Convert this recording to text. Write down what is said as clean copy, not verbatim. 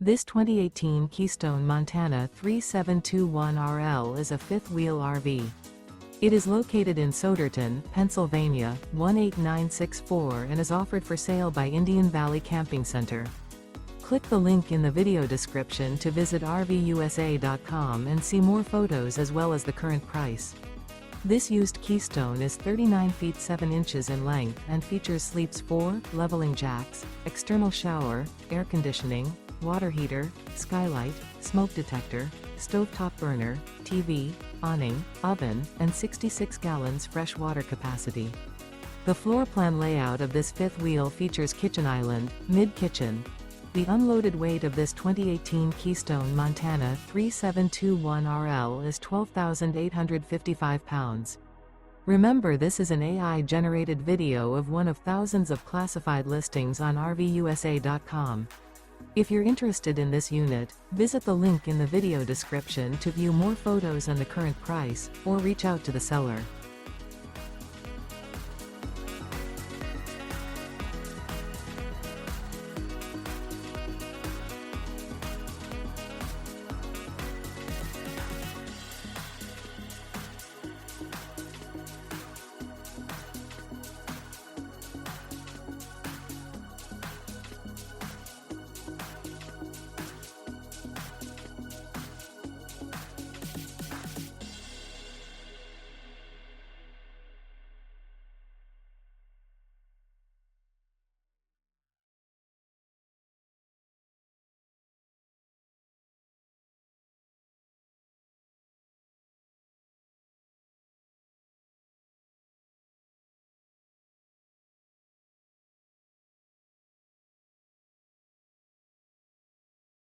This 2018 Keystone Montana 3721RL is a fifth-wheel RV. It is located in Souderton, Pennsylvania, 18964 and is offered for sale by Indian Valley Camping Center. Click the link in the video description to visit RVUSA.com and see more photos as well as the current price. This used Keystone is 39 feet 7 inches in length and features sleeps 4, leveling jacks, external shower, air conditioning, water heater, skylight, smoke detector, stovetop burner, TV, awning, oven, and 66 gallons fresh water capacity. The floor plan layout of this fifth wheel features kitchen island, mid-kitchen. The unloaded weight of this 2018 Keystone Montana 3721RL is 12,855 pounds. Remember, this is an AI-generated video of one of thousands of classified listings on RVUSA.com. If you're interested in this unit, visit the link in the video description to view more photos and the current price, or reach out to the seller.